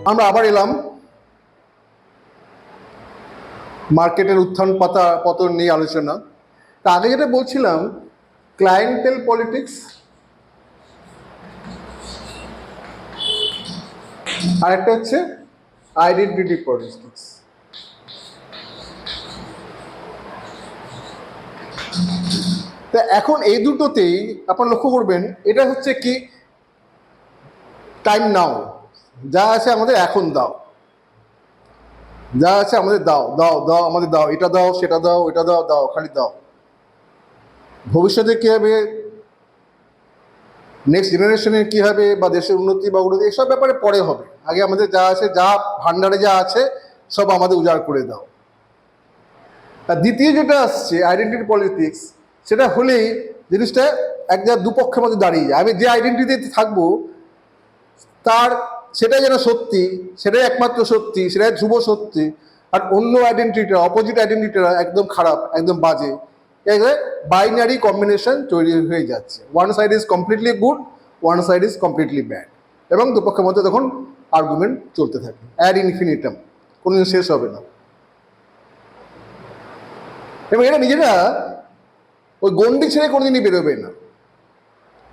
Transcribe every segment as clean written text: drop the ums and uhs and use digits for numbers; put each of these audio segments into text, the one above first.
আমরা আবার এলাম মার্কেটের উত্থান পতন নিয়ে আলোচনা। তা আগে যেটা বলছিলাম, ক্লায়েন্টেল পলিটিক্স আর একটা হচ্ছে আইডেন্টিটি পলিটিক্স। তা এখন এই দুটোতেই আপনারা লক্ষ্য করবেন, এটা হচ্ছে কি টাইম নাও, যা আছে আমাদের এখন দাও, যা আছে আমাদের দাও দাও দাও, আমাদের দাও, এটা দাও সেটা দাও, এটা দাও দাও, খালি দাও। ভবিষ্যতে কী হবে, নেক্সট জেনারেশনের কী হবে, বা দেশের উন্নতি বা উন্নতি, এসব ব্যাপারে পরে হবে। আগে আমাদের যা আছে, যা ভান্ডারে যা আছে সব আমাদের উজাড় করে দাও। আর দ্বিতীয় যেটা আসছে আইডেন্টিটি পলিটিক্স, সেটা হলেই জিনিসটা এক জায়গায় দুপক্ষের মধ্যে দাঁড়িয়ে যায়। আমি যে আইডেন্টিটিতে থাকবো তার সেটাই যেন সত্যি, সেটাই একমাত্র সত্যি, সেটাই ধ্রুব সত্যি, আর অন্য আইডেন্টিটিটা, অপোজিট আইডেন্টিটিটা একদম খারাপ, একদম বাজে। বাইনারি কম্বিনেশন তৈরি হয়ে যাচ্ছে। One side is completely good, one side is completely bad, এবং দুপক্ষের মধ্যে তখন আর্গুমেন্ট চলতে থাকে অ্যাড ইনফিনিটাম, কোনোদিন শেষ হবে না। এবং এরা নিজেরা ওই গণ্ডি ছেড়ে কোনোদিনই বেরোবে না।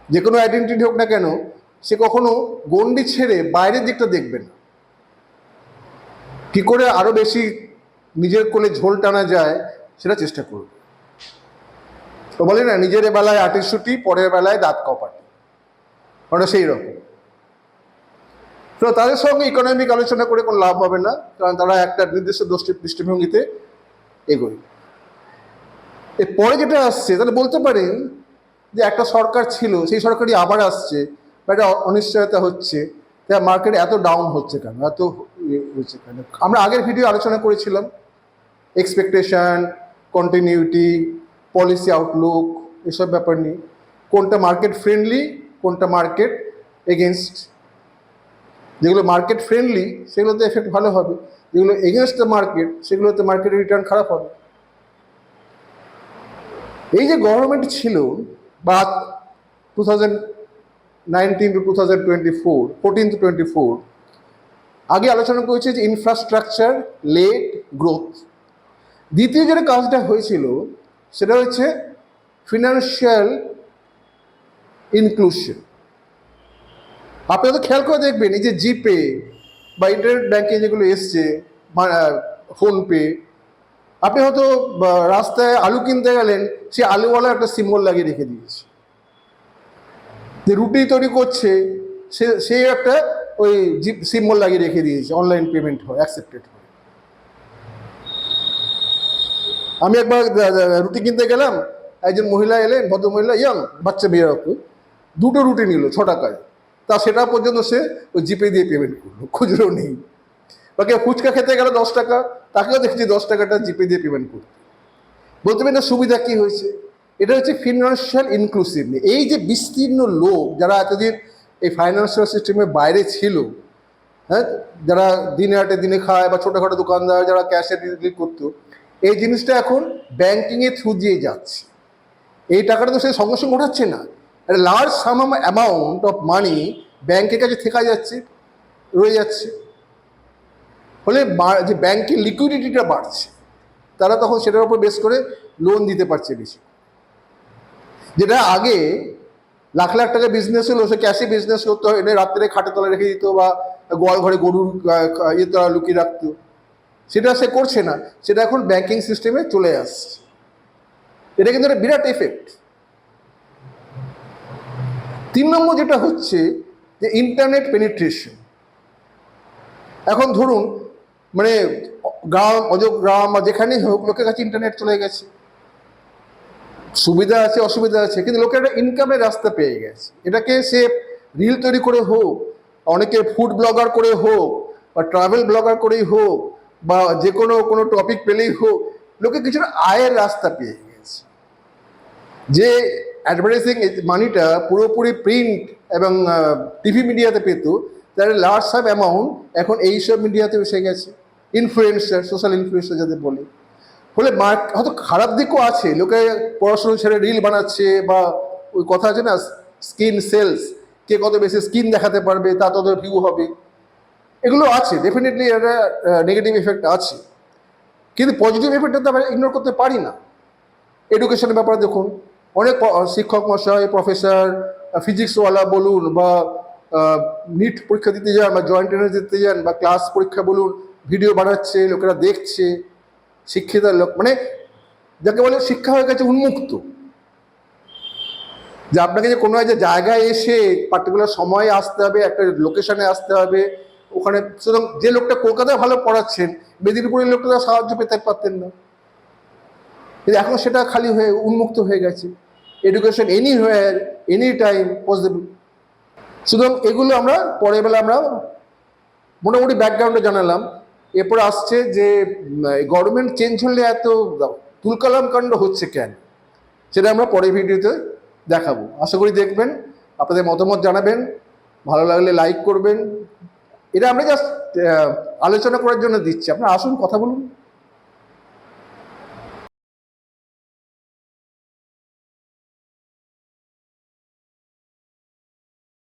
যে কোনো আইডেন্টিটি হোক না কেন, সে কখনো গণ্ডি ছেড়ে বাইরের দিকটা দেখবে না, কী করে আরও বেশি নিজের কোলে ঝোল টানা যায় সেটা চেষ্টা করবে। তো বলে না, নিজের বেলায় আটিসুটি, পরের বেলায় দাঁত কপাটি, ওটা সেই রকম। তো তাদের সঙ্গে ইকোনমিক আলোচনা করে কোনো লাভ হবে না, কারণ তারা একটা নির্দিষ্ট দৃষ্টিভঙ্গিতে এগোয়। এরপরে যেটা আসছে, তাহলে বলতে পারেন যে একটা সরকার ছিল, সেই সরকারই আবার আসছে, বা একটা অনিশ্চয়তা হচ্ছে, তা মার্কেট এত ডাউন হচ্ছে কেন, এত হচ্ছে কেন? আমরা আগের ভিডিও আলোচনা করেছিলাম এক্সপেকটেশন, কন্টিনিউটি, পলিসি আউটলুক, এসব ব্যাপার নিয়ে। কোনটা মার্কেট ফ্রেন্ডলি, কোনটা মার্কেট এগেনস্ট। যেগুলো মার্কেট ফ্রেন্ডলি সেগুলোতে এফেক্ট ভালো হবে, যেগুলো এগেনস্ট দ্য মার্কেট সেগুলোতে মার্কেটের রিটার্ন খারাপ হবে। এই যে গভর্নমেন্ট ছিল, বা 2019 to 2024, 14 to 24, আগে আলোচনা করেছে যে ইনফ্রাস্ট্রাকচার লেড গ্রোথ। দ্বিতীয় যেটা কাজটা হয়েছিল সেটা হচ্ছে ফিনান্সিয়াল ইনক্লুশন। আপনি হয়তো খেয়াল করে দেখবেন, এই যে জিপে বা ইন্টারনেট ব্যাঙ্কিং যেগুলো এসছে, ফোনপে, আপনি হয়তো রাস্তায় আলু কিনতে গেলেন, সে আলুওয়ালা একটা সিম্বল লাগিয়ে রেখে দিয়েছে। যে রুটি তৈরি করছে সে একটা ওই সিম্বল লাগিয়ে রেখে দিয়েছে, অনলাইন পেমেন্ট হয়, অ্যাকসেপ্টেড হয়। আমি একবার রুটি কিনতে গেলাম, একজন মহিলা এলেন, ভদ্র মহিলা, ইয়াং বাচ্চা মেয়ে রকম, 2টো রুটি নিল 6 টাকায়। তা সেটা পর্যন্ত সে ওই জিপে দিয়ে পেমেন্ট করলো, খুচরো নেই। বা কেউ ফুচকা খেতে গেলে 10 টাকা, তাকেও দেখছি 10 টাকাটা জিপে দিয়ে পেমেন্ট করতে। বলতে পারেন সুবিধা কী হয়েছে? এটা হচ্ছে ফিনান্সিয়াল ইনক্লুসিভনেস। এই যে বিস্তীর্ণ লোক যারা এতদিন এই ফাইন্যান্সিয়াল সিস্টেমের বাইরে ছিল, হ্যাঁ, যারা দিনে হাটে দিনে খায়, বা ছোটোখাটো দোকানদার যারা ক্যাশে ডিল করতো, এই জিনিসটা এখন ব্যাঙ্কিংয়ের থ্রু দিয়ে যাচ্ছে। এই টাকাটা তো সে সঙ্গে সঙ্গে ওঠাচ্ছে না, একটা large some amount of money ব্যাংকের কাছে থেকে যাচ্ছে, রয়ে যাচ্ছে। ফলে যে ব্যাংকের লিকুইডিটিটা বাড়ছে, তারা তখন সেটার উপর বেস করে লোন দিতে পারছে বেশি। যেটা আগে লাখ লাখ টাকা বিজনেস হলো, সে ক্যাশে বিজনেস করতে হয়, এনে রাত্রে খাটে তলা রেখে দিত, বা গোয়াল ঘরে গরুর তলা লুকিয়ে রাখতো, সেটা সে করছে না, সেটা এখন ব্যাংকিং সিস্টেমে চলে আসছে। এটা কিন্তু একটা বিরাট এফেক্ট। 3 নম্বর যেটা হচ্ছে যে ইন্টারনেট পেনিট্রেশন। এখন ধরুন মানে গ্রাম, অজগ্রাম বা যেখানেই হোক, লোকের কাছে ইন্টারনেট চলে গেছে। সুবিধা আছে, অসুবিধা আছে, কিন্তু লোকের একটা ইনকামের রাস্তা পেয়ে গেছে। এটাকে সে রিল তৈরি করে হোক, অনেকে ফুড ব্লগার করে হোক, বা ট্রাভেল ব্লগার করেই হোক, বা যে কোনো টপিক পেলেই হোক, লোকে কিছুটা আয়ের রাস্তা পেয়ে গেছে। যে অ্যাডভার্টাইজিং মানিটা পুরোপুরি প্রিন্ট এবং টিভি মিডিয়াতে পেত, তার লার্জ সাম অ্যামাউন্ট এখন এইসব মিডিয়াতে এসে গেছে। ইনফ্লুয়েন্সার, সোশ্যাল ইনফ্লুয়েন্সার যাদের বলে। ফলে হয়তো খারাপ দিকও আছে, লোকে পড়াশুনো ছেড়ে রিল বানাচ্ছে, বা ওই কথা আছে না, স্কিন সেলস, কে কত বেশি স্কিন দেখাতে পারবে তা তত ভিউ হবে। এগুলো আছে, ডেফিনেটলি একটা নেগেটিভ এফেক্ট আছে, কিন্তু পজিটিভ এফেক্টটা তো আমরা ইগনোর করতে পারি না। এডুকেশনের ব্যাপারে দেখুন, অনেক শিক্ষক মশাই, প্রফেসর, ফিজিক্সওয়ালা বলুন, বা নিট পরীক্ষা দিতে যান, বা জয়েন্ট এন্ট্রান্স দিতে যান, বা ক্লাস পরীক্ষা বলুন, ভিডিও বানাচ্ছে, লোকেরা দেখছে, শিক্ষিত লোক, মানে যাকে বলে শিক্ষা হয়ে গেছে উন্মুক্ত, যে আপনাকে যে কোনো একটা জায়গায় এসে পার্টিকুলার সময়ে আসতে হবে, একটা লোকেশনে আসতে হবে, ওখানে সুতরাং যে লোকটা কলকাতায় ভালো পড়াচ্ছেন, মেদিনীপুরের লোকটা সাহায্য পেতে পারতেন না, কিন্তু এখন সেটা খালি হয়ে উন্মুক্ত হয়ে গেছে। Education anywhere, any time possible. সুতরাং এগুলো আমরা পরের বেলা আমরা মোটামুটি ব্যাকগ্রাউন্ডে জানালাম। এরপরে আসছে যে গভর্নমেন্ট চেঞ্জ হলে এত তুলকালাম কাণ্ড হচ্ছে কেন, সেটা আমরা পরের ভিডিওতে দেখাবো। আশা করি দেখবেন, আপনাদের মতামত জানাবেন, ভালো লাগলে লাইক করবেন। এটা আমরা জাস্ট আলোচনা করার জন্য দিচ্ছি, আপনারা আসুন, কথা বলুন।